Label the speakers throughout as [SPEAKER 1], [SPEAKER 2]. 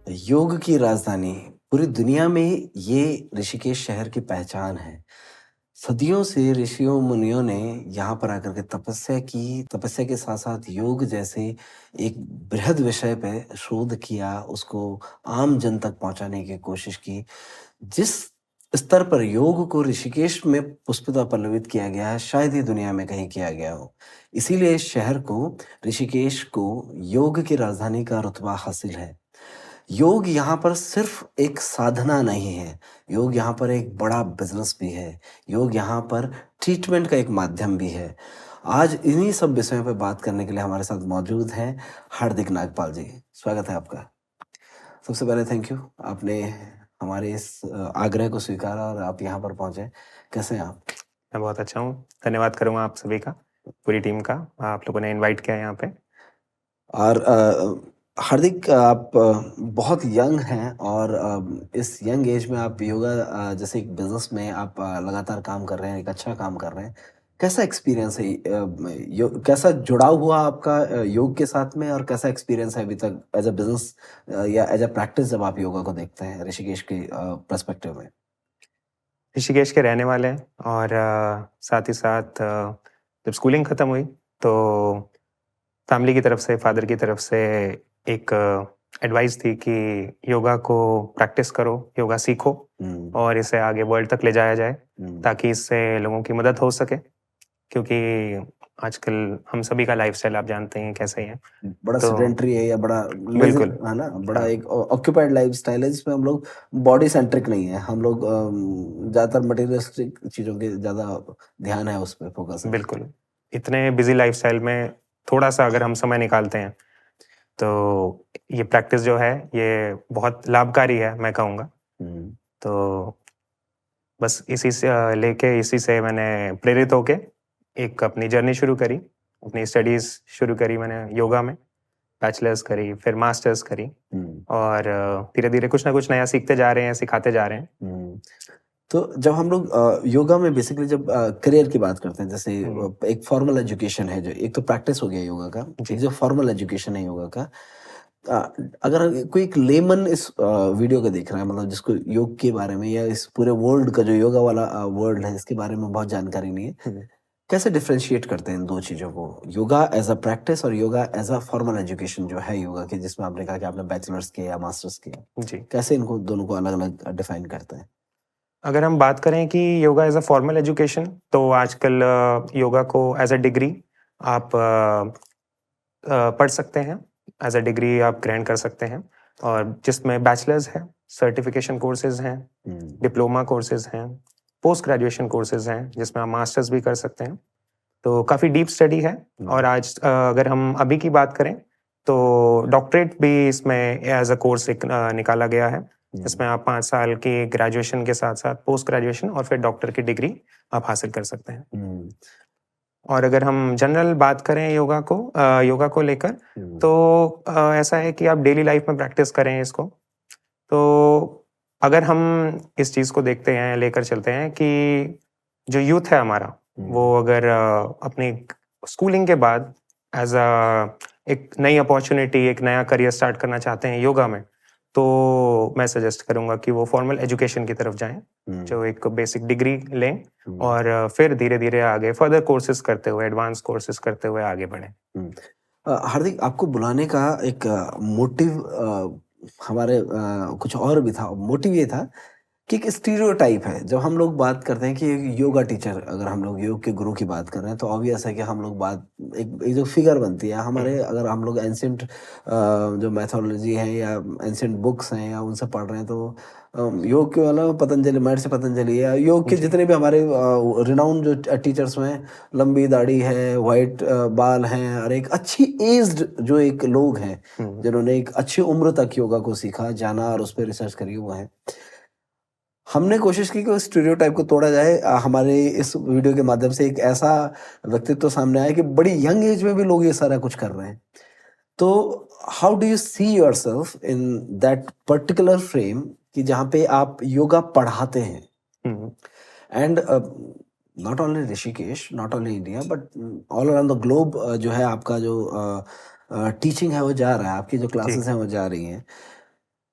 [SPEAKER 1] योग की राजधानी पूरी दुनिया में ये ऋषिकेश शहर की पहचान है। सदियों से ऋषियों मुनियों ने यहाँ पर आकर के तपस्या की, तपस्या के साथ-साथ योग जैसे एक बृहद विषय पे शोध किया, उसको आम जन तक पहुँचाने की कोशिश की। जिस स्तर पर योग को ऋषिकेश में पुष्पिता पल्लवित किया गया है, शायद ही दुनिया में कहीं किया गया हो। इसीलिए इस शहर को, ऋषिकेश को योग की राजधानी का रुतबा हासिल है। योग यहाँ पर सिर्फ एक साधना नहीं है, योग यहाँ पर एक बड़ा बिज़नेस भी है, योग यहाँ पर ट्रीटमेंट का एक माध्यम भी है। आज इन्हीं सब विषयों पे बात करने के लिए हमारे साथ मौजूद हैं हार्दिक नागपाल जी। स्वागत है आपका। सबसे पहले थैंक यू, आपने हमारे इस आग्रह को स्वीकारा और आप यहाँ पर पहुँचे। कैसे हैं आप?
[SPEAKER 2] मैं बहुत अच्छा हूँ। धन्यवाद करूँगा आप सभी का, पूरी टीम का। आप लोगों ने इनवाइट किया यहाँ पे।
[SPEAKER 1] और हार्दिक, आप बहुत यंग हैं और इस यंग एज में आप योगा जैसे एक बिज़नेस में आप लगातार काम कर रहे हैं, एक अच्छा काम कर रहे हैं। कैसा एक्सपीरियंस है कैसा जुड़ाव हुआ आपका योग के साथ में, और कैसा एक्सपीरियंस है अभी तक एज़ अ बिज़नेस या एज़ अ प्रैक्टिस जब आप योगा को देखते हैं ऋषिकेश के पर्सपेक्टिव में?
[SPEAKER 2] ऋषिकेश के रहने वाले हैं और साथ ही साथ जब स्कूलिंग खत्म हुई तो फैमिली की तरफ से, फादर की तरफ से एक एडवाइस थी कि योगा को प्रैक्टिस करो, योगा सीखो
[SPEAKER 1] हुँ,
[SPEAKER 2] और इसे आगे वर्ल्ड तक ले जाया जाए
[SPEAKER 1] हुँ।
[SPEAKER 2] ताकि इससे लोगों की मदद हो सके। क्योंकि आजकल हम सभी का लाइफ़स्टाइल आप जानते हैं कैसे ही है।
[SPEAKER 1] बड़ा
[SPEAKER 2] तो
[SPEAKER 1] सेडेंटरी है या बड़ा लेज़ी
[SPEAKER 2] बिल्कुल,
[SPEAKER 1] है ना? बड़ा
[SPEAKER 2] हाँ,
[SPEAKER 1] एक ऑक्यूपाइड लाइफ़स्टाइल है जिसमें हम लोग बॉडी सेंट्रिक नहीं है। हम लोग ज़्यादातर मटेरियलिस्टिक चीज़ों के ज़्यादा ध्यान है उस पे, फ़ोकस है।
[SPEAKER 2] बिल्कुल। इतने बिज़ी लाइफ़स्टाइल में थोड़ा-सा अगर हम समय निकालते हैं तो ये प्रैक्टिस जो है ये बहुत लाभकारी है मैं कहूँगा।
[SPEAKER 1] हुँ,
[SPEAKER 2] तो बस इसी से लेके इसी से मैंने प्रेरित होके एक अपनी जर्नी शुरू करी। अपनी स्टडीज़ शुरू करी मैंने योगा में, बैचलर्स करी, फिर मास्टर्स करी
[SPEAKER 1] हुँ,
[SPEAKER 2] और धीरे-धीरे कुछ ना कुछ नया सीखते जा रहे हैं, सिखाते जा रहे हैं।
[SPEAKER 1] हुँ। तो जब हम लोग योगा में बेसिकली जब करियर की बात करते हैं, जैसे
[SPEAKER 2] हुँ,
[SPEAKER 1] एक फॉर्मल एजुकेशन है, जो एक तो प्रैक्टिस हो गया योगा का, एक
[SPEAKER 2] जी।
[SPEAKER 1] जो फॉर्मल एजुकेशन है योगा का। अगर कोई एक लेमन इस वीडियो को देख रहा है, मतलब जिसको योग के बारे में या इस पूरे वर्ल्ड का जो योगा वाला वर्ल्ड है, इसके बारे में बहुत जानकारी नहीं है,
[SPEAKER 2] हुँ,
[SPEAKER 1] कैसे डिफरेंशिएट करते हैं इन दो चीज़ों को? योगा एज़ अ प्रैक्टिस और yoga as a formal education जो है योगा की, जिसमें आपने कहा कि आपने बैचलर्स किया या मास्टर्स किया।
[SPEAKER 2] जी।
[SPEAKER 1] कैसे इनको दोनों को अलग-अलग डिफाइन करते हैं?
[SPEAKER 2] अगर हम बात करें कि yoga as a formal education तो आजकल योगा को एज़ अ डिग्री आप पढ़ सकते हैं। एज़ अ डिग्री आप ग्रहण कर सकते हैं और जिसमें बैचलर्स है, सर्टिफ़िकेशन कोर्सेज़ हैं,
[SPEAKER 1] हुँ,
[SPEAKER 2] डिप्लोमा कोर्सेज़ हैं, पोस्ट ग्रेजुएशन कोर्सेज़ हैं, जिसमें आप मास्टर्स भी कर सकते हैं। तो काफ़ी डीप स्टडी है और
[SPEAKER 1] हुँ,
[SPEAKER 2] आज अगर हम अभी की बात करें, तो डॉक्टरेट भी इसमें एज़ अ कोर्स एक निकाला गया है,
[SPEAKER 1] हुँ,
[SPEAKER 2] जिसमें आप 5 साल की ग्रेजुएशन के साथ-साथ पोस्ट ग्रेजुएशन और फिर डॉक्टर की डिग्री आप हासिल कर सकते हैं।
[SPEAKER 1] हुँ,
[SPEAKER 2] और अगर हम जनरल बात करें योगा को लेकर,
[SPEAKER 1] हुँ,
[SPEAKER 2] तो ऐसा है कि आप डेली लाइफ़ में प्रैक्टिस करें इसको, तो अगर हम इस चीज़ को देखते हैं, लेकर चलते हैं कि जो यूथ है हमारा,
[SPEAKER 1] हुँ,
[SPEAKER 2] वो अगर अपनी स्कूलिंग के बाद एज़ एक नई अपॉर्च्युनिटी, एक नया करियर स्टार्ट करना चाहते हैं योगा में, तो मैं सजेस्ट करूँगा कि वो फॉर्मल एजुकेशन की तरफ जाएँ,
[SPEAKER 1] हुँ,
[SPEAKER 2] जो एक बेसिक डिग्री लें
[SPEAKER 1] हुँ,
[SPEAKER 2] और फिर धीरे-धीरे आगे फर्दर कोर्सेज़ करते हुए, एडवांस कोर्सेज़ करते हुए आगे बढ़ें।
[SPEAKER 1] हुँ। हार्दिक, आपको बुलाने का एक मोटिव हमारे कुछ और भी था। मोटिव ये था कि एक स्टीरियोटाइप है। जब हम लोग बात करते हैं कि एक योगा टीचर, अगर हम लोग योग के गुरु की बात कर रहे हैं, तो ऑब्वियस है कि हम लोग बात एक एक जो फिगर बनती है
[SPEAKER 2] हुँ,
[SPEAKER 1] हमारे, अगर हम लोग एंशिएंट जो मैथोलॉजी है या एंशिएंट बुक्स हैं या उनसे पढ़ रहे हैं, तो योग के वाला पतंजलि, महर्षि पतंजलि या योग के
[SPEAKER 2] जी,
[SPEAKER 1] जितने भी हमारे रिनाउंड जो टीचर्स हैं, लंबी दाढ़ी है, व्हाइट बाल हैं, और एक अच्छी एज्ड जो एक लोग हैं,
[SPEAKER 2] हुँ,
[SPEAKER 1] जिन्होंने एक अच्छी उम्र तक योगा को सीखा, जाना और उस पे रिसर्च करी, वो हैं। हमने कोशिश की कि उस स्टीरियोटाइप को तोड़ा जाए। हमारे इस वीडियो के माध्यम से एक ऐसा व्यक्तित्व सामने आया कि बड़ी यंग एज में भी लोग ये सारा कुछ कर रहे हैं। तो how do you see yourself in that particular frame, कि जहाँ पे आप योगा पढ़ाते हैं?
[SPEAKER 2] Hmm,
[SPEAKER 1] and not only Rishikesh, not only India, but all around the globe जो है आपका जो टीचिंग है वो जा रहा है, आपकी जो
[SPEAKER 2] जी।
[SPEAKER 1] क्लासेस हैं वो जा रही हैं।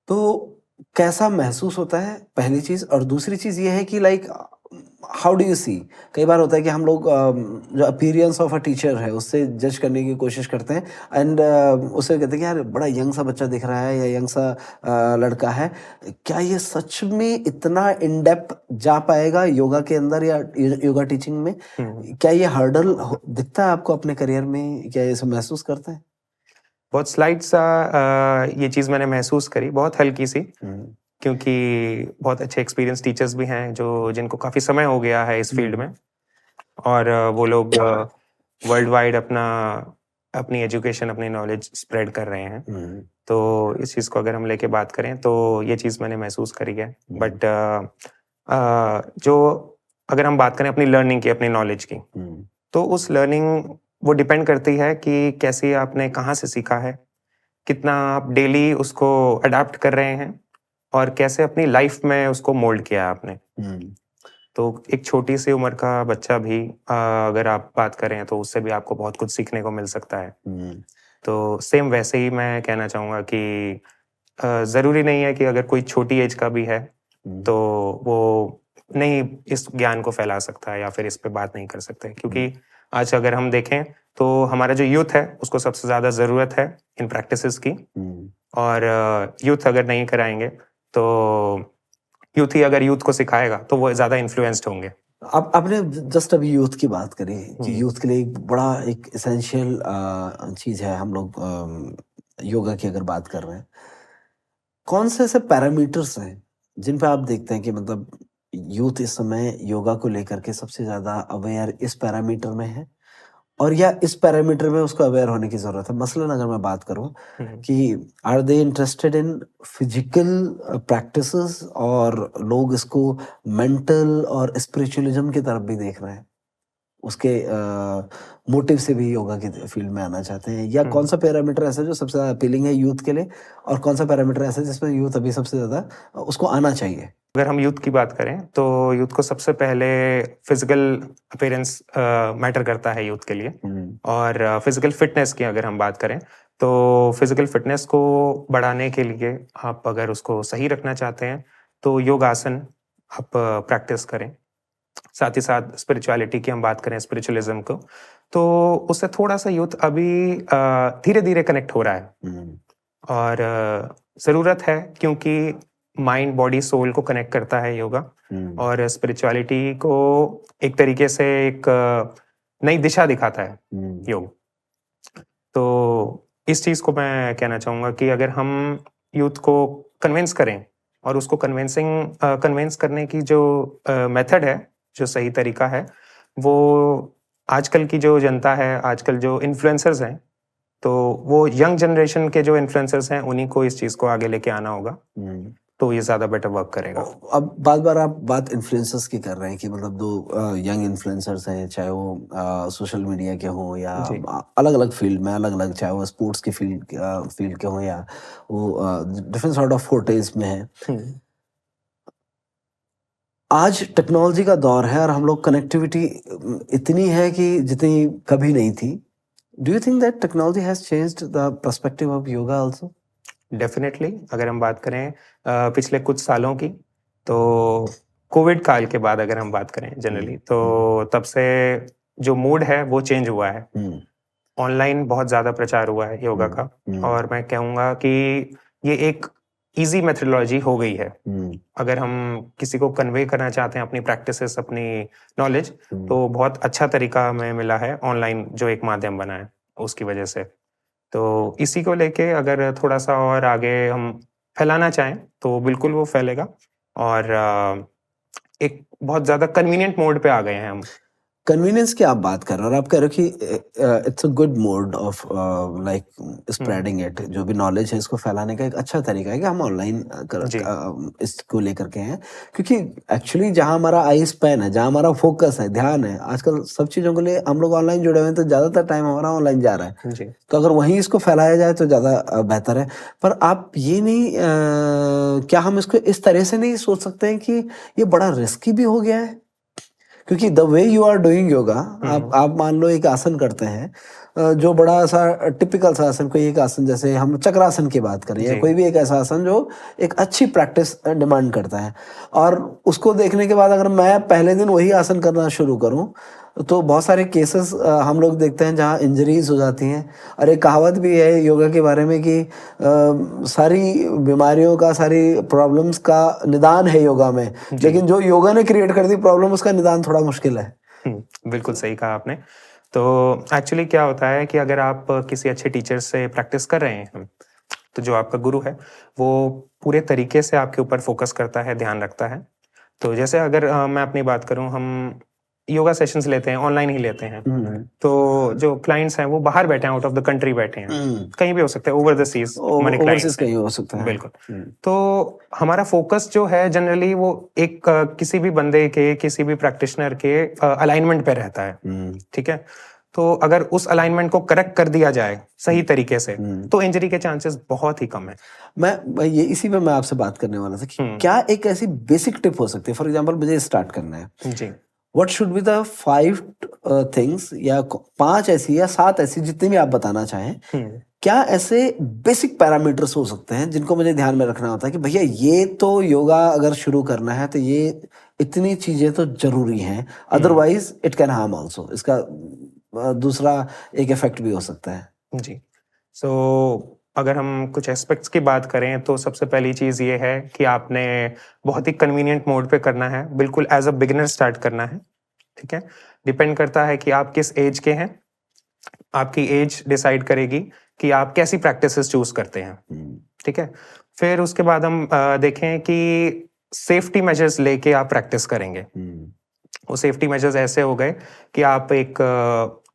[SPEAKER 1] तो कैसा महसूस होता है पहली चीज, और दूसरी चीज ये है कि लाइक हाउ डू यू सी, कई बार होता है कि हम लोग जो अपीयरेंस ऑफ अ टीचर है उससे जज करने की कोशिश करते हैं, एंड उसे कहते हैं कि यार बड़ा यंग सा बच्चा दिख रहा है या यंग सा लड़का है, क्या ये सच में इतना इन डेप्थ जा पाएगा योगा के अंदर या योगा टीचिंग में? क्या ये हर्डल दिखता है आपको अपने करियर में, क्या ये सब महसूस करते हैं?
[SPEAKER 2] बहुत स्लाइट सा ये चीज़ मैंने महसूस करी, बहुत हल्की सी, क्योंकि बहुत अच्छे एक्सपीरियंस टीचर्स भी हैं जो जिनको काफ़ी समय हो गया है इस फील्ड में, और वो लोग वर्ल्ड वाइड अपनी एजुकेशन, अपनी नॉलेज स्प्रेड कर रहे हैं। तो इस चीज़ को अगर हम लेके बात करें तो ये चीज़ मैंने महसूस करी है। बट जो अगर हम बात करें अपनी लर्निंग की, अपनी नॉलेज की, तो उस लर्निंग वो डिपेंड करती है कि कैसे आपने कहाँ से सीखा है, कितना आप डेली उसको अडाप्ट कर रहे हैं और कैसे अपनी लाइफ में उसको मोल्ड किया है आपने। तो एक छोटी सी उम्र का बच्चा भी अगर आप बात करें तो उससे भी आपको बहुत कुछ सीखने को मिल सकता है। तो सेम वैसे ही मैं कहना चाहूँगा कि ज़रूरी नहीं है कि अगर कोई छोटी एज का भी है तो वो नहीं इस ज्ञान को फैला सकता है या फिर इस पे बात नहीं कर सकते, क्योंकि आज अगर हम देखें तो हमारा जो यूथ है उसको सबसे ज़्यादा ज़रूरत है इन प्रैक्टिसेस की, और यूथ अगर नहीं कराएंगे तो यूथ ही अगर यूथ को सिखाएगा तो वो ज़्यादा इन्फ्लुएंस्ड होंगे।
[SPEAKER 1] अब आपने जस्ट अभी यूथ की बात करी कि यूथ के लिए एक बड़ा एक एसेंशियल चीज है, हम लोग योगा की अगर बात कर रहे हैं, कौन से ऐसे पैरामीटर्स हैं जिन पे आप देखते हैं कि मतलब यूथ इस समय योगा को लेकर के सबसे ज्यादा अवेयर इस पैरामीटर में है, और या इस पैरामीटर में उसको अवेयर होने की जरूरत है? मसलन अगर मैं बात करूं कि are they interested in physical practices, और लोग इसको मेंटल और स्पिरिचुअलिज्म की तरफ भी देख रहे हैं, उसके मोटिव से भी योगा की फील्ड में आना चाहते हैं, या कौन सा पैरामीटर ऐसा जो सबसे ज्यादा अपीलिंग है यूथ के लिए, और कौन सा पैरामीटर ऐसा जिसमें यूथ अभी सबसे ज्यादा उसको आना चाहिए?
[SPEAKER 2] अगर हम यूथ की बात करें तो यूथ को सबसे पहले फिजिकल अपीयरेंस मैटर करता है यूथ के लिए, और फिजिकल फिटनेस की अगर हम बात करें तो फिजिकल फिटनेस को बढ़ाने के लिए आप अगर उसको सही रखना चाहते हैं तो योगासन आप प्रैक्टिस करें। साथ ही साथ स्पिरिचुअलिटी की हम बात करें, स्पिरिचुअलिज्म को, तो उससे थोड़ा सा यूथ अभी धीरे धीरे कनेक्ट हो रहा है, और ज़रूरत है क्योंकि माइंड बॉडी सोल को कनेक्ट करता है योगा, और स्पिरिचुअलिटी को एक तरीके से एक नई दिशा दिखाता है योग। तो इस चीज़ को मैं कहना चाहूँगा कि अगर हम यूथ को कन्विंस करें और उसको कन्विंस करने की जो मेथड है, जो सही तरीका है, वो आजकल की जो जनता है, आजकल जो इन्फ्लुएंसर्स हैं, तो वो यंग जनरेशन के जो इन्फ्लुएंसर्स हैं उन्हीं को इस चीज़ को आगे लेके आना होगा, तो ये ज़्यादा बेटर वर्क करेगा।
[SPEAKER 1] अब बार आप बात इन्फ्लुएंसर्स की कर रहे हैं कि मतलब दो यंग इन्फ्लुएंसर्स हैं, चाहे वो सोशल मीडिया के हों या अलग अलग फील्ड में, अलग अलग, चाहे वो स्पोर्ट्स की फील्ड के हों या वो डिफरेंट सॉर्ट ऑफ फोर्टेज में है। आज टेक्नोलॉजी का दौर है और हम लोग कनेक्टिविटी इतनी है कि जितनी कभी नहीं थी। Do you think that technology has changed the perspective of yoga also?
[SPEAKER 2] Definitely, अगर हम बात करें पिछले कुछ सालों की, तो कोविड काल के बाद अगर हम बात करें जनरली, तो तब से जो मूड है वो चेंज हुआ है। ऑनलाइन बहुत ज़्यादा प्रचार हुआ है योगा का, और मैं कहूँगा कि ये एक इजी मेथडोलॉजी हो गई है। अगर हम किसी को कन्वे करना चाहते हैं अपनी प्रैक्टिसेस, अपनी नॉलेज, तो बहुत अच्छा तरीका हमें मिला है ऑनलाइन, जो एक माध्यम बना है उसकी वजह से। तो इसी को लेके अगर थोड़ा सा और आगे हम फैलाना चाहें तो बिल्कुल वो फैलेगा, और एक बहुत ज़्यादा कन्वीनियंट मोड पे आ गए हैं हम।
[SPEAKER 1] कन्वीनियंस की आप बात कर रहे हो, और आप कह रहे हो कि it's a good mode of like spreading it, जो भी नॉलेज है इसको फैलाने का एक अच्छा तरीका है कि हम ऑनलाइन इसको लेकर के हैं, क्योंकि एक्चुअली जहां हमारा आई स्पैन है, जहां हमारा फोकस है, ध्यान है, आजकल सब चीजों के लिए हम लोग ऑनलाइन जुड़े हुए हैं, तो ज्यादातर टाइम हमारा ऑनलाइन जा रहा है। तो अगर वहीं इसको फैलाया जाए तो ज्यादा बेहतर है। पर आप ये नहीं क्या हम इसको इस तरह से नहीं सोच सकते हैं कि ये बड़ा रिस्की भी हो गया है? क्योंकि the way you are doing yoga, आप मान लो एक आसन करते हैं, जो बड़ा सा टिपिकल सा आसन, कोई एक आसन जैसे हम चक्रासन की बात करें या
[SPEAKER 2] जी।
[SPEAKER 1] कोई भी एक ऐसा आसन जो एक अच्छी प्रैक्टिस डिमांड करता है, और उसको देखने के बाद अगर मैं पहले दिन वही आसन करना शुरू करूं तो बहुत सारे केसेस हम लोग देखते हैं जहां इंजरीज हो जाती हैं। और एक कहावत भी है योगा के बारे में कि सारी बीमारियों का, सारी प्रॉब्लम्स का निदान है योगा में, लेकिन जो योगा ने क्रिएट कर दी प्रॉब्लम, उसका निदान थोड़ा मुश्किल है।
[SPEAKER 2] बिल्कुल सही कहा आपने। तो एक्चुअली क्या होता है कि अगर आप किसी अच्छे टीचर से प्रैक्टिस कर रहे हैं तो जो आपका गुरु है वो पूरे तरीके से आपके ऊपर फोकस करता है, ध्यान रखता है। तो जैसे अगर मैं अपनी बात करूं, हम योगा सेशंस लेते हैं, ऑनलाइन ही लेते हैं। तो जो क्लाइंट्स हैं वो बाहर बैठे हैं, आउट ऑफ द कंट्री बैठे हैं, कहीं भी हो सकते हैं, ओवर द सीज हमारे क्लाइंट्स
[SPEAKER 1] कहीं हो सकता है।
[SPEAKER 2] बिल्कुल। तो हमारा फोकस जो है जनरली वो एक किसी भी बंदे के, किसी भी प्रैक्टिशनर के अलाइनमेंट पे रहता है, ठीक है। तो अगर उस अलाइनमेंट को करेक्ट कर दिया जाए सही तरीके से तो इंजरी के चांसेस बहुत ही कम है।
[SPEAKER 1] मैं ये इसी पे मैं आपसे बात करने वाला था कि क्या एक ऐसी बेसिक टिप हो सकती है, फॉर एग्जांपल मुझे स्टार्ट करना है
[SPEAKER 2] जी,
[SPEAKER 1] what should be the 5 things या 5 ऐसी या 7 ऐसी, जितनी भी आप बताना चाहें, क्या ऐसे बेसिक पैरामीटर्स हो सकते हैं जिनको मुझे ध्यान में रखना होता है कि भैया ये तो योगा अगर शुरू करना है तो ये इतनी चीजें तो जरूरी हैं, otherwise it can harm also, इसका दूसरा एक इफेक्ट भी हो सकता है।
[SPEAKER 2] जी। सो अगर हम कुछ एस्पेक्ट्स की बात करें तो सबसे पहली चीज़ ये है कि आपने बहुत ही कन्वीनियंट मोड पे करना है, बिल्कुल एज अ बिगिनर स्टार्ट करना है, ठीक है। डिपेंड करता है कि आप किस एज के हैं, आपकी एज डिसाइड करेगी कि आप कैसी प्रैक्टिसेस चूज करते हैं, ठीक है। फिर उसके बाद हम देखें कि सेफ्टी मेजर्स लेके आप प्रैक्टिस करेंगे। वो सेफ्टी मेजर्स ऐसे हो गए कि आप एक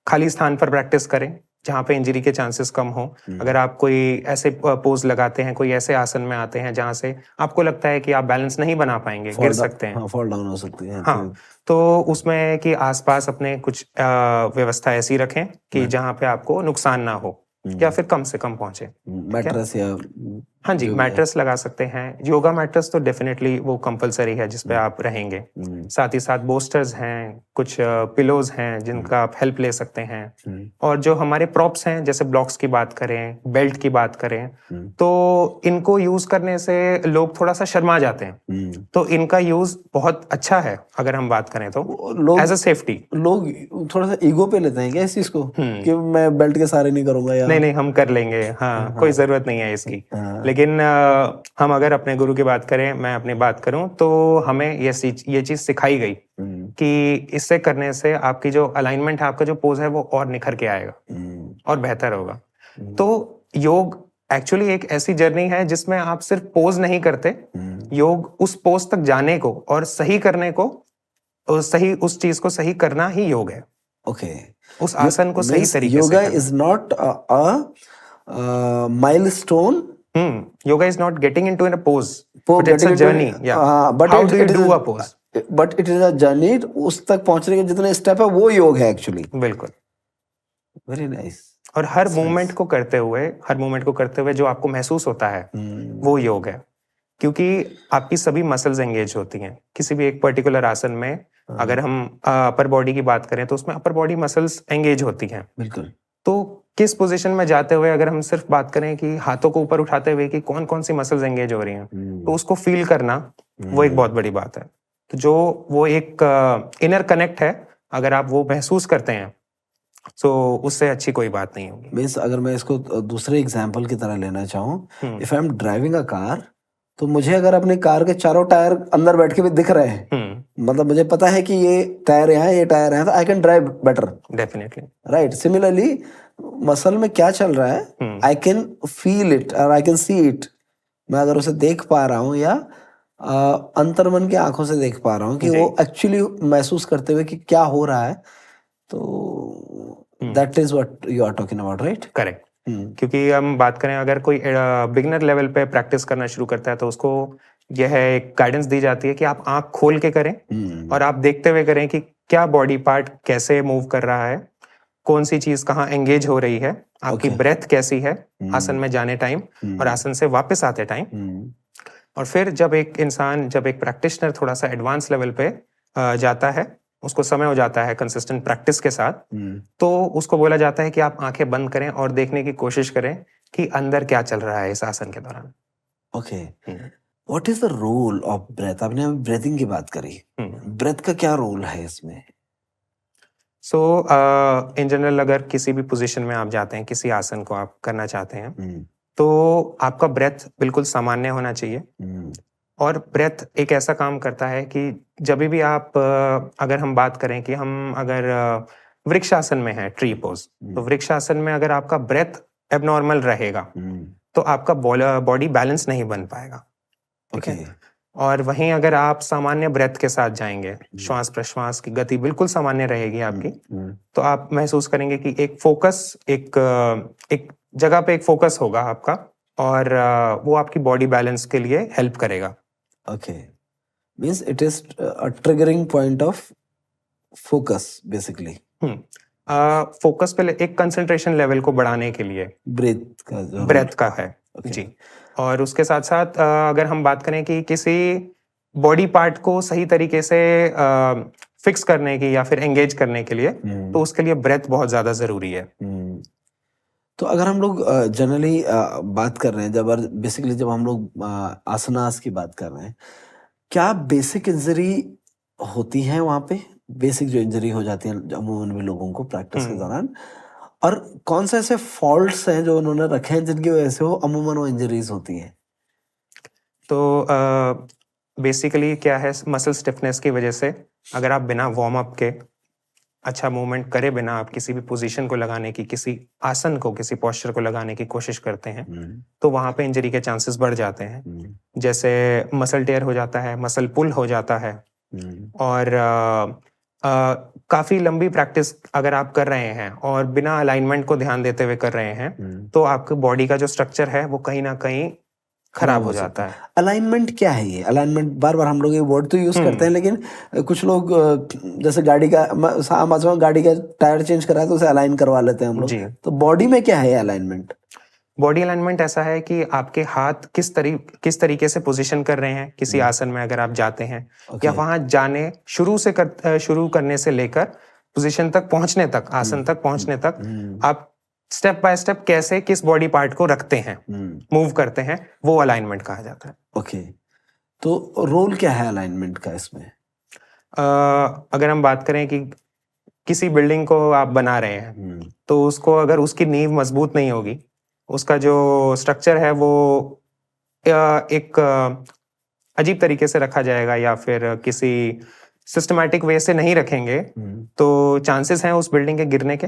[SPEAKER 2] खाली स्थान पर प्रैक्टिस करें जहाँ पे इंजरी के चांसेस कम हो। अगर आप कोई ऐसे पोज लगाते हैं, कोई ऐसे आसन में आते हैं जहाँ से आपको लगता है कि आप बैलेंस नहीं बना पाएंगे, गिर सकते हैं,
[SPEAKER 1] फॉल डाउन हो सकती है,
[SPEAKER 2] हाँ, तो उसमें कि आसपास अपने कुछ व्यवस्था ऐसी रखें कि जहाँ पे आपको नुकसान ना हो या फिर कम से कम पहुंचे।
[SPEAKER 1] मैट्रेस या
[SPEAKER 2] हाँ जी, मैट्रेस लगा सकते हैं। योगा मैट्रेस तो डेफिनेटली वो कंपलसरी है जिस पे आप रहेंगे। साथ ही साथ बोस्टर्स हैं, कुछ पिलोज हैं जिनका आप हेल्प ले सकते हैं। और जो हमारे प्रॉप्स हैं, जैसे ब्लॉक्स की बात करें, बेल्ट की बात करें, तो इनको यूज करने से लोग थोड़ा सा शर्मा जाते हैं। तो इनका यूज बहुत अच्छा है अगर हम बात करें तो एज अ सेफ्टी।
[SPEAKER 1] लोग थोड़ा सा ईगो पे लेते हैं क्या इस चीज को कि मैं बेल्ट के सहारे नहीं करूंगा या
[SPEAKER 2] नहीं, हम कर लेंगे, हाँ, कोई जरूरत नहीं है इसकी। लेकिन हम अगर अपने गुरु की बात करें, मैं अपनी बात करूं, तो हमें ये चीज सिखाई गई कि इससे करने से आपकी जो अलाइनमेंट है, आपका जो पोज है वो और निखर के आएगा और बेहतर होगा। तो योग एक्चुअली एक ऐसी जर्नी है जिसमें आप सिर्फ पोज नहीं करते, योग उस पोज तक जाने को और सही करने को, उस चीज को सही करना ही योग है।
[SPEAKER 1] ओके,
[SPEAKER 2] उस आसन को सही तरीके से
[SPEAKER 1] yoga is not a milestone.
[SPEAKER 2] Yoga is not getting into a pose, but it's a journey.
[SPEAKER 1] But
[SPEAKER 2] how do you do a pose?
[SPEAKER 1] But it is a journey. उस तक पहुंचने के जितने स्टेप है वो योग है एक्चुअली।
[SPEAKER 2] बिल्कुल,
[SPEAKER 1] वेरी नाइस।
[SPEAKER 2] और हर मूवमेंट को करते हुए जो आपको महसूस होता है वो योग है, क्योंकि आपकी सभी मसल्स एंगेज होती हैं किसी भी एक पर्टिकुलर आसन में। अगर हम अपर बॉडी की बात करें तो उसमें अपर बॉडी मसल्स एंगेज होती हैं।
[SPEAKER 1] बिल्कुल।
[SPEAKER 2] तो किस पोजीशन में जाते हुए अगर हम सिर्फ बात करें कि हाथों को ऊपर उठाते हुए कि कौन कौन सी मसल्स एंगेज हो रही हैं, तो उसको फील करना वो एक बहुत बड़ी बात है। तो जो वो एक इनर कनेक्ट है, अगर आप वो महसूस करते हैं तो उससे अच्छी कोई बात नहीं होगी।
[SPEAKER 1] मींस अगर मैं इसको दूसरे एग्जांपल की तरह लेना चाहूँ, if I am driving a car, तो मुझे अगर अपनी कार के चारों टायर अंदर बैठ के भी दिख रहे हैं, मतलब मुझे पता है कि ये टायर यहाँ, ये टायर यहाँ, तो I can drive better.
[SPEAKER 2] Definitely,
[SPEAKER 1] right. Similarly muscle में क्या चल रहा है, आई कैन फील इट और आई कैन सी इट। मैं अगर उसे देख पा रहा हूँ या अंतर्मन की आंखों से देख पा रहा हूँ कि वो एक्चुअली महसूस करते हुए कि क्या हो रहा है, तो that is what you are talking about, right?
[SPEAKER 2] Correct. क्योंकि हम बात करें, अगर कोई बिगिनर लेवल पे प्रैक्टिस करना शुरू करता है तो उसको यह एक गाइडेंस दी जाती है कि आप आंख खोल के करें और आप देखते हुए करें कि क्या बॉडी पार्ट कैसे मूव कर रहा है, कौन सी चीज कहाँ एंगेज हो रही है, आपकी ब्रेथ कैसी है आसन में जाने टाइम और आसन से वापस आते टाइम। और फिर जब एक प्रैक्टिशनर थोड़ा सा एडवांस लेवल पे जाता है उसको समय हो जाता है कंसिस्टेंट प्रैक्टिस के साथ,
[SPEAKER 1] हम्म,
[SPEAKER 2] तो उसको बोला जाता है कि आप आंखें बंद करें और देखने की कोशिश करें कि अंदर क्या चल रहा है इस आसन के दौरान।
[SPEAKER 1] Okay.
[SPEAKER 2] Hmm,
[SPEAKER 1] what is the role of breath? आपने अभी ब्रीथिंग की बात करी,
[SPEAKER 2] हम्म।
[SPEAKER 1] ब्रेथ का क्या रोल है इसमें?
[SPEAKER 2] सो इन जनरल अगर किसी भी पोजीशन में आप जाते हैं, किसी आसन को आप करना चाहते हैं,
[SPEAKER 1] हम्म,
[SPEAKER 2] तो आपका ब्रेथ बिल्कुल सामान्य होना चाहिए।
[SPEAKER 1] हम्म,
[SPEAKER 2] और ब्रेथ एक ऐसा काम करता है कि जब भी आप अगर हम बात करें कि हम अगर वृक्षासन में हैं, ट्री पोज, तो
[SPEAKER 1] हम्म,
[SPEAKER 2] वृक्षासन में अगर आपका ब्रेथ एबनॉर्मल रहेगा
[SPEAKER 1] हम्म,
[SPEAKER 2] तो आपका बॉडी बैलेंस नहीं बन पाएगा, ठीक
[SPEAKER 1] ओके।
[SPEAKER 2] है। और वहीं अगर आप सामान्य ब्रेथ के साथ जाएंगे, श्वास प्रश्वास की गति बिल्कुल सामान्य रहेगी आपकी,
[SPEAKER 1] हम्म,
[SPEAKER 2] तो आप महसूस करेंगे कि एक फोकस, एक जगह पे एक फोकस होगा आपका, और वो आपकी बॉडी बैलेंस के लिए हेल्प करेगा।
[SPEAKER 1] Okay, means it is a triggering point of focus basically,
[SPEAKER 2] focus पे एक कंसंट्रेशन लेवल को बढ़ाने के लिए
[SPEAKER 1] ब्रेथ का जो रोल।
[SPEAKER 2] ब्रेथ का है।
[SPEAKER 1] Okay.
[SPEAKER 2] जी। और उसके साथ साथ अगर हम बात करें कि किसी बॉडी पार्ट को सही तरीके से फिक्स करने की या फिर एंगेज करने के लिए, तो उसके लिए ब्रेथ बहुत ज्यादा जरूरी है।
[SPEAKER 1] तो अगर हम लोग जनरली बात कर रहे हैं, जब बेसिकली जब हम लोग आसनास की बात कर रहे हैं, क्या बेसिक इंजरी होती है वहां पे? बेसिक जो इंजरी हो जाती है अमूमन भी लोगों को प्रैक्टिस के दौरान, और कौन से ऐसे फॉल्ट्स हैं जो उन्होंने रखे हैं जिनकी वजह से वो अमूमन वो इंजरीज होती हैं?
[SPEAKER 2] तो बेसिकली क्या है, मसल स्टिफनेस की वजह से अगर आप बिना वार्म अप के अच्छा मूवमेंट करे बिना आप किसी भी पोजीशन को लगाने की, किसी आसन को, किसी पोस्चर को लगाने की कोशिश करते हैं, तो वहां पे इंजरी के चांसेस बढ़ जाते हैं। जैसे मसल टेयर हो जाता है, मसल पुल हो जाता है, और काफी लंबी प्रैक्टिस अगर आप कर रहे हैं और बिना अलाइनमेंट को ध्यान देते हुए कर रहे हैं, तो आपके बॉडी का जो स्ट्रक्चर है वो कहीं ना कहीं खराब हो जाता है।
[SPEAKER 1] अलाइनमेंट क्या है? ये अलाइनमेंट बार बार हम लोग ये वर्ड तो यूज करते हैं, लेकिन कुछ लोग जैसे गाड़ी का गाड़ी का टायर चेंज करा है तो उसे अलाइन करवा लेते हैं हम
[SPEAKER 2] जी।
[SPEAKER 1] लोग। तो बॉडी में क्या है अलाइनमेंट?
[SPEAKER 2] बॉडी अलाइनमेंट ऐसा है कि आपके हाथ किस तरीके से पोजीशन कर रहे हैं किसी आसन में अगर आप जाते हैं, या वहां जाने शुरू करने से लेकर पोजीशन तक पहुंचने तक, आसन तक पहुंचने तक आप स्टेप बाय स्टेप कैसे किस बॉडी पार्ट को रखते हैं, मूव करते हैं, वो अलाइनमेंट कहा जाता है।
[SPEAKER 1] ओके, तो रोल क्या है अलाइनमेंट का इसमें?
[SPEAKER 2] अगर हम बात करें कि किसी बिल्डिंग को आप बना रहे हैं, तो उसको अगर उसकी नींव मजबूत नहीं होगी, उसका जो स्ट्रक्चर है वो एक अजीब तरीके से रखा जाएगा या फिर किसी सिस्टमैटिक वे से नहीं रखेंगे, तो चांसेस हैं उस बिल्डिंग के गिरने के।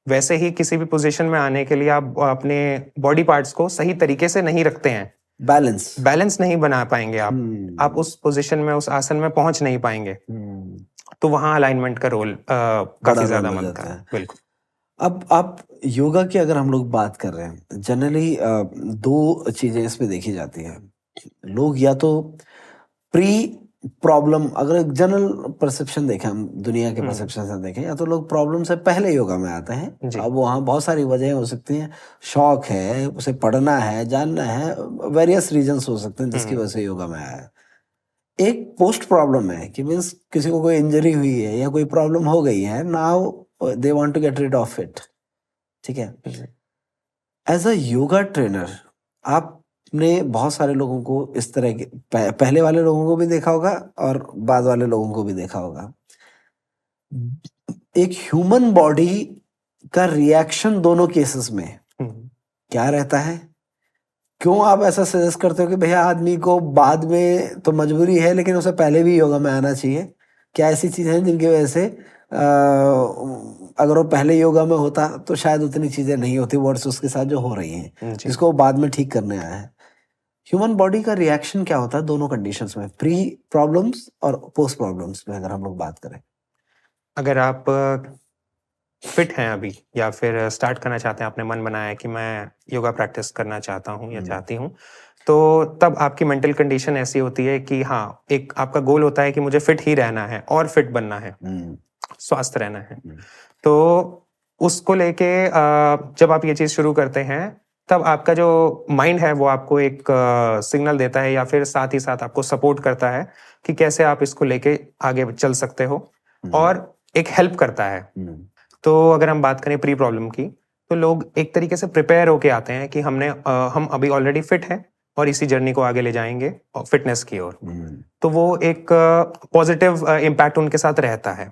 [SPEAKER 2] वैसे ही किसी भी पोजीशन में आने के लिए आप अपने बॉडी पार्ट्स को सही तरीके से नहीं रखते हैं, बैलेंस नहीं बना पाएंगे आप उस पोजीशन में, उस आसन में पहुंच नहीं पाएंगे। तो वहां अलाइनमेंट का रोल काफी ज्यादा बनता है। बिल्कुल।
[SPEAKER 1] अब आप योगा की अगर हम लोग बात कर रहे हैं, जनरली दो चीजें इसमें देखी जाती हैं। लोग या तो प्री प्रॉब्लम, अगर जनरल परसेप्शन देखें, हम दुनिया के परसेप्शन से देखें, या तो लोग प्रॉब्लम से पहले योगा में आते हैं। अब वहाँ बहुत सारी वजह हो सकती हैं, शौक है, उसे पढ़ना है, जानना है, वेरियस रीजंस हो सकते हैं जिसकी वजह से योगा में आया है। एक पोस्ट प्रॉब्लम है कि मीन्स किसी को कोई इंजरी हुई है या कोई प्रॉब्लम हो गई है, now they want to get rid of it, ठीक है। एज अ योगा ट्रेनर आपने बहुत सारे लोगों को इस तरह के पहले वाले लोगों को भी देखा होगा और बाद वाले लोगों को भी देखा होगा। एक ह्यूमन बॉडी का रिएक्शन दोनों केसेस में क्या रहता है? क्यों आप ऐसा सजेस्ट करते हो कि भैया आदमी को बाद में तो मजबूरी है लेकिन उसे पहले भी योगा में आना चाहिए? क्या ऐसी चीजें हैं जिनकी वजह से अगर वो पहले योगा में होता तो शायद उतनी चीजें नहीं होती वर्ड्स उसके साथ जो हो रही हैं, जिसको वो बाद में ठीक करने आया है? ह्यूमन बॉडी का रिएक्शन क्या होता है दोनों कंडीशंस में, प्री प्रॉब्लम्स और पोस्ट प्रॉब्लम्स में, अगर हम लोग बात करें?
[SPEAKER 2] अगर आप फिट हैं अभी या फिर स्टार्ट करना चाहते हैं, आपने मन बनाया है कि मैं योगा प्रैक्टिस करना चाहता हूँ या चाहती हूँ, तो तब आपकी मेंटल कंडीशन ऐसी होती है कि हाँ, एक आपका गोल होता है कि मुझे फिट ही रहना है और फिट बनना है, स्वस्थ रहना है। तो उसको लेके जब आप ये चीज शुरू करते हैं, तब आपका जो माइंड है वो आपको एक सिग्नल देता है या फिर साथ ही साथ आपको सपोर्ट करता है कि कैसे आप इसको लेके आगे चल सकते हो। और एक हेल्प करता है। तो अगर हम बात करें प्री प्रॉब्लम की, तो लोग एक तरीके से प्रिपेयर होके आते हैं कि हम अभी ऑलरेडी फिट हैं और इसी जर्नी को आगे ले जाएंगे और फिटनेस की ओर। तो वो एक पॉजिटिव इम्पैक्ट उनके साथ रहता है।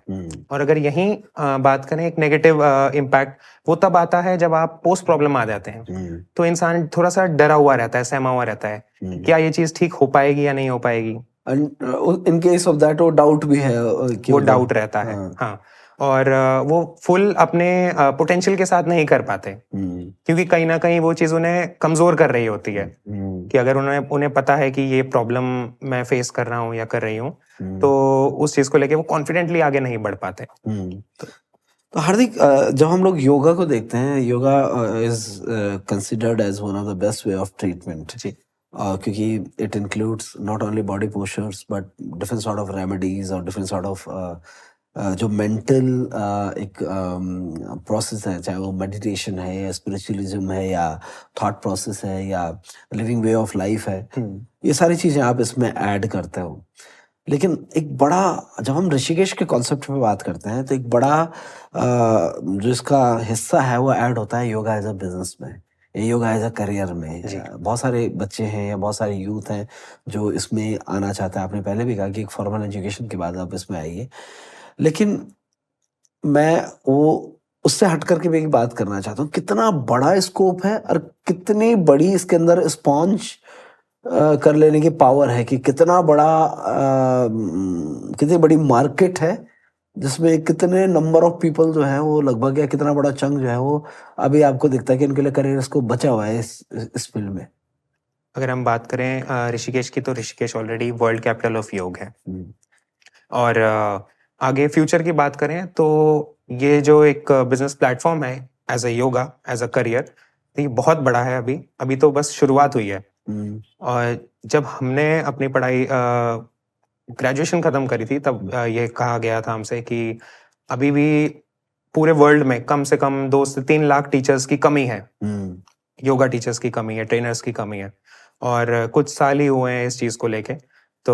[SPEAKER 2] और अगर यहीं बात करें एक नेगेटिव इम्पैक्ट, वो तब आता है जब आप पोस्ट प्रॉब्लम आ जाते हैं। तो इंसान थोड़ा सा डरा हुआ रहता है, सहमा हुआ रहता है, क्या ये चीज ठीक हो पाएगी या नहीं हो पाएगी।
[SPEAKER 1] इन केस ऑफ दैट वो डाउट भी है कि
[SPEAKER 2] वो डाउट रहता है, हाँ। और वो फुल अपने पोटेंशियल के साथ नहीं कर पाते, क्योंकि कहीं ना कहीं वो चीज उन्हें कमजोर कर रही होती है। कि अगर उन्हें पता है कि ये प्रॉब्लम मैं फेस कर रहा हूँ या कर रही हूँ, तो उस चीज को लेके वो कॉन्फिडेंटली आगे नहीं बढ़ पाते।
[SPEAKER 1] तो हार्दिक, जब हम लोग योगा को देखते हैं, yoga is considered as one of the best way of treatment, क्योंकि it includes not only body postures but different sort of remedies और डिफरेंट सॉर्ट ऑफ जो मेंटल एक प्रोसेस है, चाहे वो मेडिटेशन है या स्पिरिचुअलिज्म है या थॉट प्रोसेस है या लिविंग वे ऑफ लाइफ है, ये सारी चीज़ें आप इसमें ऐड करते हो। लेकिन एक बड़ा, जब हम ऋषिकेश के कॉन्सेप्ट पे बात करते हैं, तो एक बड़ा जो इसका हिस्सा है वो ऐड होता है योगा एज अ बिजनेस में, योगा एज अ करियर में। बहुत सारे बच्चे हैं या बहुत सारे यूथ हैं जो इसमें आना चाहते हैं। आपने पहले भी कहा कि एक फॉर्मल एजुकेशन के बाद आप इसमें आइए, लेकिन मैं वो उससे हट करके भी एक बात करना चाहता हूँ, कितना बड़ा स्कोप है और कितनी बड़ी इसके अंदर स्पॉन्ज कर लेने की पावर है, कि कितना बड़ा कितनी बड़ी मार्केट है जिसमें कितने नंबर ऑफ पीपल जो है वो लगभग, या कितना बड़ा चंक जो है वो अभी आपको दिखता है कि इनके लिए करियर को बचा हुआ है इस फील्ड में।
[SPEAKER 2] अगर हम बात करें ऋषिकेश की, तो Rishikesh already world capital of योग है। और आगे फ्यूचर की बात करें तो ये जो एक बिजनेस प्लेटफॉर्म है as a yoga as a career, तो ये बहुत बड़ा है। अभी तो बस शुरुआत हुई है। और जब हमने अपनी पढ़ाई ग्रेजुएशन खत्म करी थी, तब ये कहा गया था हमसे कि अभी भी पूरे वर्ल्ड में कम से कम 2 से 3 लाख टीचर्स की कमी है, योगा टीचर्स की कमी है, ट्रेनर्स की कमी है। और कुछ साल ही हुए हैं इस चीज को लेके। तो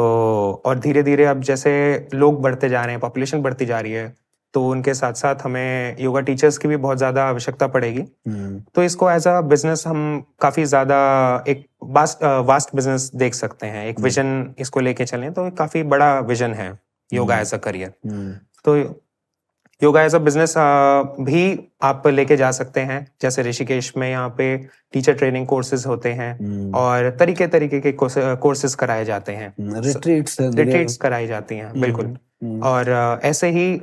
[SPEAKER 2] और धीरे धीरे अब जैसे लोग बढ़ते जा रहे हैं, पॉपुलेशन बढ़ती जा रही है, तो उनके साथ साथ हमें योगा टीचर्स की भी बहुत ज्यादा आवश्यकता पड़ेगी। तो इसको एज अ बिजनेस हम काफी ज्यादा एक वास्ट बिजनेस देख सकते हैं। एक विजन इसको लेके चलें तो काफी बड़ा विजन है योगा एज अ करियर। तो योगा एज अ बिजनेस भी आप लेके जा सकते हैं। जैसे ऋषिकेश में यहाँ पे टीचर ट्रेनिंग कोर्सेज होते हैं और तरीके के कोर्सेज कराए जाते हैं, रिट्रीट्स कराई जाती हैं, बिल्कुल। और ऐसे ही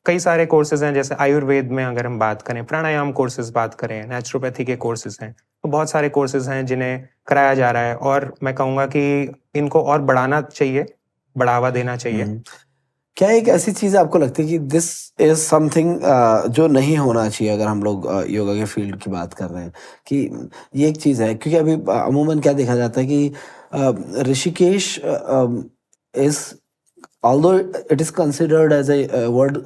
[SPEAKER 2] कई सारे कोर्सेज हैं, जैसे आयुर्वेद में अगर हम बात करें, प्राणायाम कोर्सेज बात करें, नेचुरोपैथी के कोर्सेज हैं, तो बहुत सारे कोर्सेज हैं जिन्हें कराया जा रहा है। और मैं कहूँगा कि इनको और बढ़ाना चाहिए, बढ़ावा देना चाहिए।
[SPEAKER 1] क्या एक ऐसी चीज आपको लगती है कि दिस इज समथिंग जो नहीं होना चाहिए, अगर हम लोग योगा के फील्ड की बात कर रहे हैं, कि ये एक चीज है? क्योंकि अभी अमूमन क्या देखा जाता है कि Rishikesh is, although it is considered as a world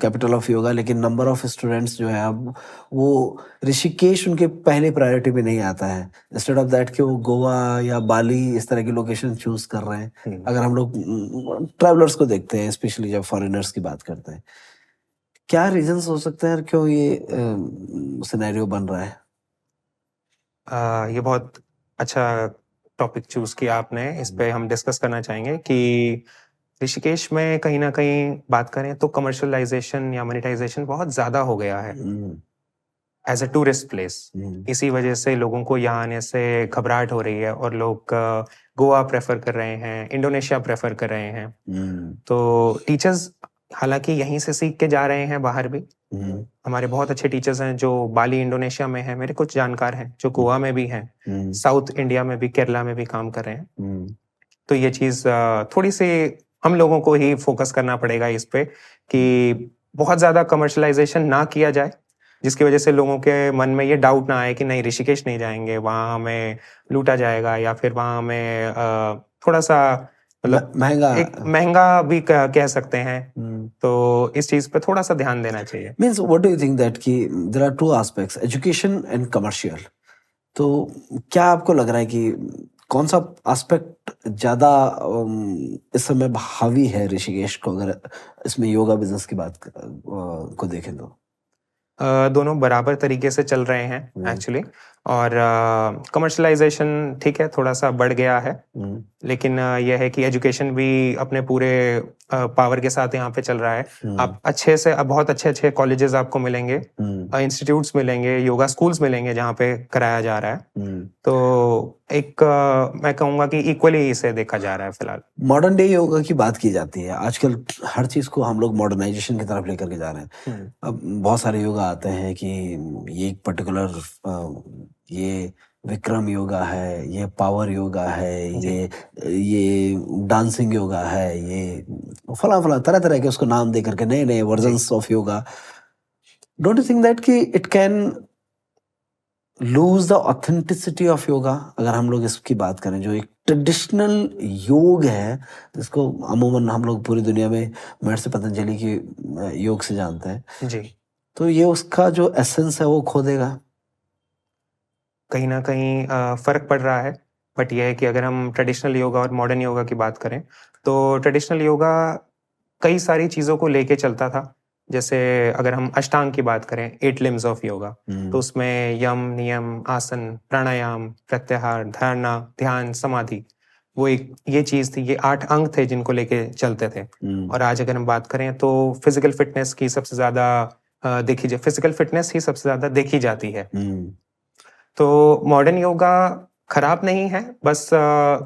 [SPEAKER 1] capital of yoga, लेकिन नंबर ऑफ स्टूडेंट्स जो है अब वो ऋषिकेश उनके पहले प्रायोरिटी में नहीं आता है। इंस्टेड ऑफ दैट कि वो गोवा या बाली इस तरह की लोकेशन चूज कर रहे हैं। अगर हम लोग ट्रैवलर्स को देखते हैं, स्पेशली जब फॉरेनर्स की बात करते हैं, क्या रीजंस हो सकते हैं और क्यों ये सिनेरियो बन रहा है?
[SPEAKER 2] ये बहुत अच्छा टॉपिक चूज किया आपने। इस पे हम डिस्कस करना चाहेंगे कि ऋषिकेश में कहीं ना कहीं बात करें तो कमर्शलाइजेशन या मोनेटाइजेशन बहुत ज्यादा हो गया है एज अ टूरिस्ट प्लेस। इसी वजह से लोगों को यहाँ आने से घबराहट हो रही है और लोग गोवा प्रेफर कर रहे हैं, इंडोनेशिया प्रेफर कर रहे हैं। तो टीचर्स हालांकि यहीं से सीख के जा रहे हैं बाहर भी। हमारे बहुत अच्छे टीचर्स हैं जो बाली इंडोनेशिया में हैं, मेरे कुछ जानकार हैं जो गोवा में भी हैं, साउथ इंडिया में भी, केरला में भी काम कर रहे हैं। तो ये चीज थोड़ी सी हम लोगों को ही फोकस करना पड़ेगा इस पे कि बहुत ज्यादा कमर्शलाइजेशन ना किया जाए, जिसकी वजह से लोगों के मन में ये डाउट ना आए कि नहीं ऋषिकेश नहीं जाएंगे, वहां हमें लूटा जाएगा, या फिर वहां हमें थोड़ा सा मतलब महंगा भी कह सकते हैं। तो इस चीज पे थोड़ा सा ध्यान देना चाहिए।
[SPEAKER 1] Means what do you think that कि there are 2 aspects, education and commercial. तो क्या आपको लग रहा है कि कौन सा एस्पेक्ट ज्यादा इस समय हावी है ऋषिकेश को, अगर इसमें योगा बिजनेस की बात को देखें तो?
[SPEAKER 2] दोनों बराबर तरीके से चल रहे हैं
[SPEAKER 1] हम्म,
[SPEAKER 2] एक्चुअली। और कमर्शलाइजेशन ठीक है, थोड़ा सा बढ़ गया है, लेकिन यह है कि एजुकेशन भी अपने पूरे पावर के साथ यहाँ पे चल रहा है। आप अच्छे से बहुत अच्छे अच्छे कॉलेजेस आपको मिलेंगे, इंस्टीट्यूट्स मिलेंगे, योगा स्कूल्स मिलेंगे जहाँ पे कराया जा रहा है। तो एक मैं कहूँगा कि इक्वली इसे देखा जा रहा है फिलहाल।
[SPEAKER 1] मॉडर्न डे योगा की बात की जाती है आजकल, हर चीज को हम लोग मॉडर्नाइजेशन की तरफ लेकर के जा रहे हैं। अब बहुत सारे योगा आते हैं कि ये एक पर्टिकुलर ये विक्रम योगा है, ये पावर योगा है, ये डांसिंग योगा है, ये फला फला तरह तरह के उसको नाम दे करके नए नए versions of yoga. Don't you think that कि it can lose the authenticity of yoga? अगर हम लोग इसकी बात करें, जो एक ट्रेडिशनल योग है जिसको अमूमन हम लोग पूरी दुनिया में महर्षि पतंजलि की योग से जानते हैं
[SPEAKER 2] जी,
[SPEAKER 1] तो ये उसका जो एसेंस है वो खो देगा?
[SPEAKER 2] कहीं ना कहीं फर्क पड़ रहा है। बट यह है कि अगर हम ट्रेडिशनल योगा और मॉडर्न योगा की बात करें तो ट्रेडिशनल योगा कई सारी चीज़ों को लेके चलता था। जैसे अगर हम अष्टांग की बात करें, 8 लिम्स ऑफ योगा, तो उसमें यम, नियम, आसन, प्राणायाम, प्रत्याहार, धारणा, ध्यान, समाधि, वो एक ये चीज थी, ये 8 अंग थे जिनको लेके चलते थे। और आज अगर हम बात करें तो फिजिकल फिटनेस की सबसे ज्यादा फिजिकल फिटनेस ही सबसे ज्यादा देखी जाती है। तो मॉडर्न योगा खराब नहीं है, बस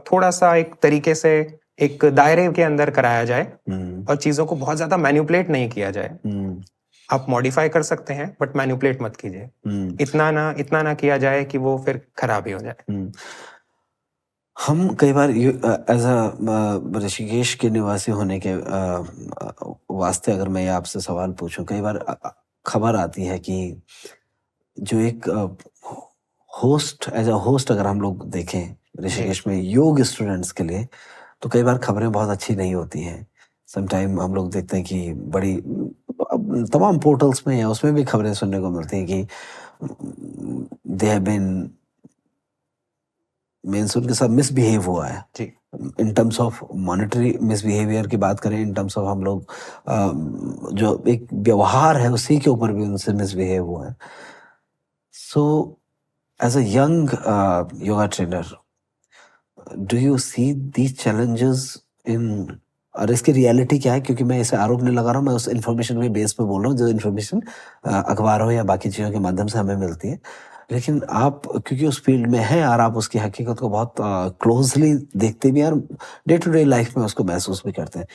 [SPEAKER 2] थोड़ा सा एक तरीके से एक दायरे के अंदर कराया जाए और चीजों को बहुत ज्यादा मैनिपुलेट नहीं किया जाए। आप मॉडिफाई कर सकते हैं बट मैनिपुलेट मत कीजिए। इतना ना किया जाए कि वो फिर खराब ही हो जाए।
[SPEAKER 1] हम कई बार एज अ ऋषिकेश के निवासी होने के वास्ते अगर मैं आपसे सवाल पूछूं, कई बार खबर आती है कि जो एक होस्ट, एज अ होस्ट अगर हम लोग देखें ऋषिकेश में योग स्टूडेंट्स के लिए, तो कई बार खबरें बहुत अच्छी नहीं होती हैं। समटाइम हम लोग देखते हैं कि बड़ी तमाम पोर्टल्स में या उसमें भी खबरें सुनने को मिलती हैं कि दे हैव बीन मीन्स उनके साथ मिसबिहेव हुआ है। In terms of monetary misbehaviour की बात करें, इन टर्म्स ऑफ हम लोग जो एक व्यवहार है उसी के ऊपर भी उनसे मिसबिहेव हुआ है। So as a young yoga trainer, do you see these challenges in, और इसकी रियलिटी क्या है? क्योंकि मैं इसे आरोप नहीं लगा रहा हूँ, मैं उस इन्फॉर्मेशन के बेस पे बोल रहा हूँ जो इन्फॉर्मेशन अखबारों या बाकी चीज़ों के माध्यम से हमें मिलती है। लेकिन आप क्योंकि उस फील्ड में हैं और आप उसकी हकीकत को बहुत क्लोजली देखते भी हैं और डे टू डे लाइफ में उसको महसूस भी करते हैं,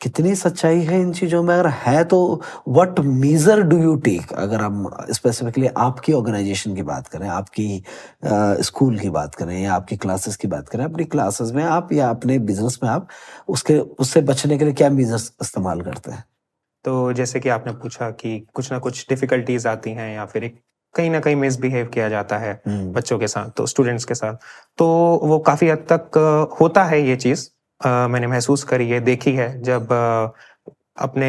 [SPEAKER 1] कितनी सच्चाई है इन चीज़ों में? अगर है तो what measure do you take? अगर हम स्पेसिफिकली आपकी ऑर्गेनाइजेशन की बात करें, आपकी स्कूल की बात करें या आपकी क्लासेस की बात करें, अपनी क्लासेस में आप या अपने बिजनेस में आप उससे बचने के लिए क्या मेजर्स इस्तेमाल करते हैं?
[SPEAKER 2] तो जैसे कि आपने पूछा कि कुछ ना कुछ डिफिकल्टीज आती हैं या फिर कहीं ना कहीं मिसबिहेव किया जाता है बच्चों के साथ, तो स्टूडेंट्स के साथ, तो वो काफी हद तक होता है ये चीज। मैंने महसूस करी है, देखी है, जब अपने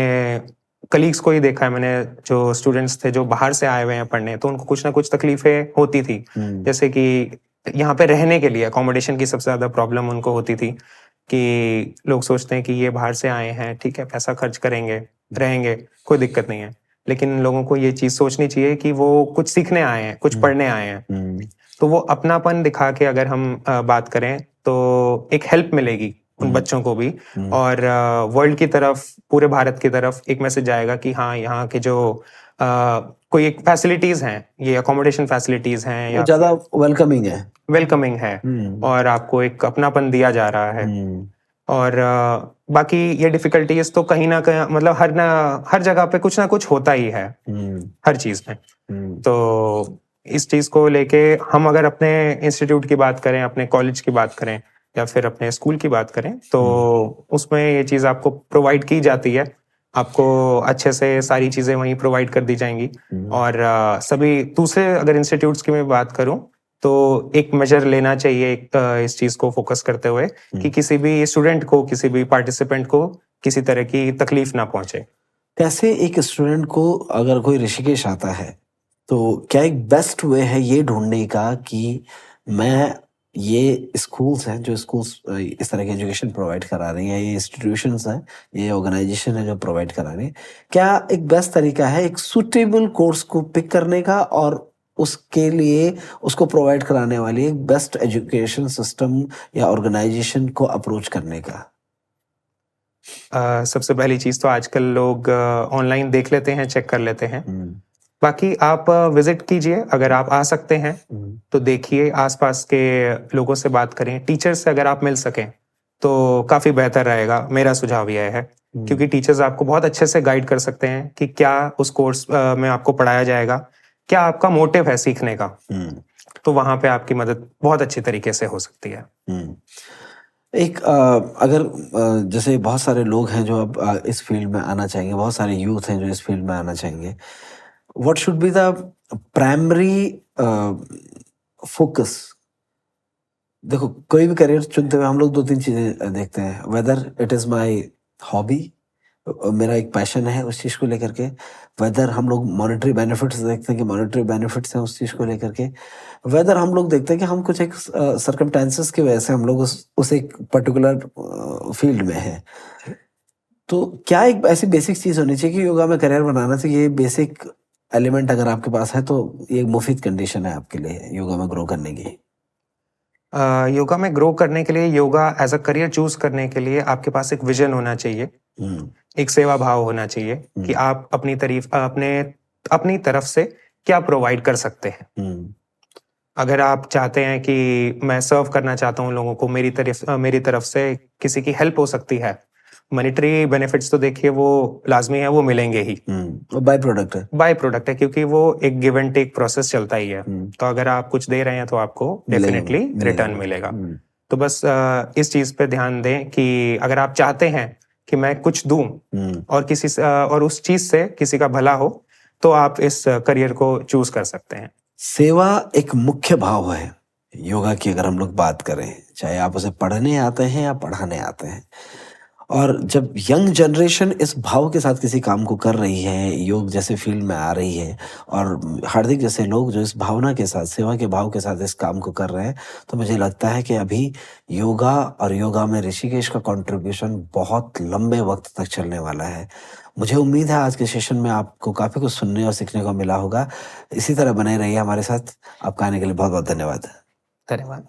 [SPEAKER 2] कलीग्स को ही देखा है मैंने, जो स्टूडेंट्स थे जो बाहर से आए हुए हैं पढ़ने, तो उनको कुछ ना कुछ तकलीफें होती थी। जैसे कि यहाँ पे रहने के लिए अकोमोडेशन की सबसे ज्यादा प्रॉब्लम उनको होती थी कि लोग सोचते हैं कि ये बाहर से आए हैं, ठीक है, पैसा खर्च करेंगे, रहेंगे, कोई दिक्कत नहीं है, लेकिन लोगों को ये चीज सोचनी चाहिए कि वो कुछ सीखने आए हैं, कुछ पढ़ने आए हैं। तो वो अपनापन दिखा के अगर हम बात करें तो एक हेल्प मिलेगी उन बच्चों को भी, और वर्ल्ड की तरफ, पूरे भारत की तरफ एक मैसेज जाएगा कि हाँ, यहाँ के जो कोई एक फैसिलिटीज हैं, ये अकोमोडेशन फैसिलिटीज हैं, या
[SPEAKER 1] ज्यादा वेलकमिंग है
[SPEAKER 2] और आपको एक अपनापन दिया जा रहा है। और बाकी ये डिफिकल्टीज तो कहीं ना कहीं, मतलब हर जगह पे कुछ ना कुछ होता ही है, हर चीज में। तो इस चीज को लेके हम अगर अपने इंस्टीट्यूट की बात करें, अपने कॉलेज की बात करें या फिर अपने स्कूल की बात करें, तो उसमें ये चीज आपको प्रोवाइड की जाती है, आपको अच्छे से सारी चीजें वहीं प्रोवाइड कर दी जाएंगी। और सभी दूसरे अगर इंस्टीट्यूट्स की मैं बात करूं तो एक मेजर लेना चाहिए इस चीज को फोकस करते हुए कि किसी भी स्टूडेंट को, किसी भी पार्टिसिपेंट को किसी तरह की तकलीफ ना पहुंचे।
[SPEAKER 1] कैसे एक स्टूडेंट को, अगर कोई ऋषिकेश आता है, तो क्या एक बेस्ट वे है ये ढूंढने का कि मैं ये स्कूल्स हैं जो स्कूल्स इस तरह की एजुकेशन प्रोवाइड करा रही हैं, ये इंस्टीट्यूशंस हैं, ये ऑर्गेनाइजेशन है जो प्रोवाइड करा रही है, क्या एक बेस्ट तरीका है एक सुटेबल कोर्स को पिक करने का और उसके लिए उसको प्रोवाइड कराने वाली एक बेस्ट एजुकेशन सिस्टम या ऑर्गेनाइजेशन को अप्रोच करने का?
[SPEAKER 2] सबसे पहली चीज़ तो आजकल लोग ऑनलाइन देख लेते हैं, चेक कर लेते हैं। बाकी आप विजिट कीजिए, अगर आप आ सकते हैं तो देखिए, आसपास के लोगों से बात करें, टीचर्स से अगर आप मिल सकें तो काफ़ी बेहतर रहेगा। मेरा सुझाव यह है, क्योंकि टीचर्स आपको बहुत अच्छे से गाइड कर सकते हैं कि क्या उस कोर्स में आपको पढ़ाया जाएगा, क्या आपका मोटिव है सीखने का। तो वहाँ पे आपकी मदद बहुत अच्छी तरीके से हो सकती है।
[SPEAKER 1] एक अगर जैसे बहुत सारे लोग हैं जो अब इस फील्ड में आना चाहेंगे, बहुत सारे यूथ हैं जो इस फील्ड में आना चाहेंगे, what should be the primary focus? देखो, कोई भी करियर चुनते हुए हम लोग 2-3 चीजें देखते हैं, whether it is my hobby, मेरा एक पैशन है उस चीज को लेकर के, वेदर हम लोग मॉनेटरी बेनिफिट्स देखते हैं कि मॉनेटरी बेनिफिट्स हैं उस चीज को लेकर के, वेदर हम लोग देखते हैं कि हम कुछ एक सर्कमस्टेंसेस की वजह से हम लोग उस एक पर्टिकुलर फील्ड में है। तो क्या एक ऐसी बेसिक चीज होनी चाहिए कि योगा में करियर बनाना चाहिए? ये बेसिक एलिमेंट अगर आपके पास है तो ये एक मुफीद कंडीशन है आपके लिए योगा में ग्रो करने की।
[SPEAKER 2] योगा में ग्रो करने के लिए, yoga as a career choose करने के लिए आपके पास एक विजन होना चाहिए, एक सेवा भाव होना चाहिए कि आप अपनी तरफ से क्या प्रोवाइड कर सकते हैं। अगर आप चाहते हैं कि मैं सर्व करना चाहता हूँ लोगों को, मेरी तरफ से किसी की हेल्प हो सकती है, मॉनेटरी बेनिफिट्स तो देखिए वो लाजमी है, वो मिलेंगे ही,
[SPEAKER 1] बाय प्रोडक्ट है
[SPEAKER 2] क्योंकि वो एक गिव एंड टेक प्रोसेस चलता ही है। तो अगर आप कुछ दे रहे हैं तो आपको डेफिनेटली रिटर्न मिलेगा। तो बस इस चीज पे ध्यान दें कि अगर आप चाहते हैं कि मैं कुछ दूं और उस चीज से किसी का भला हो, तो आप इस करियर को चूज कर सकते हैं।
[SPEAKER 1] सेवा एक मुख्य भाव है योगा की, अगर हम लोग बात करें, चाहे आप उसे पढ़ने आते हैं या पढ़ाने आते हैं। और जब यंग जनरेशन इस भाव के साथ किसी काम को कर रही है, योग जैसे फील्ड में आ रही है, और हार्दिक जैसे लोग जो इस भावना के साथ, सेवा के भाव के साथ इस काम को कर रहे हैं, तो मुझे लगता है कि अभी योगा और योगा में ऋषिकेश का कंट्रीब्यूशन बहुत लंबे वक्त तक चलने वाला है। मुझे उम्मीद है आज के सेशन में आपको काफ़ी कुछ सुनने और सीखने को मिला होगा। इसी तरह बने रहिए हमारे साथ। आपका आने के लिए बहुत बहुत धन्यवाद।
[SPEAKER 2] धन्यवाद।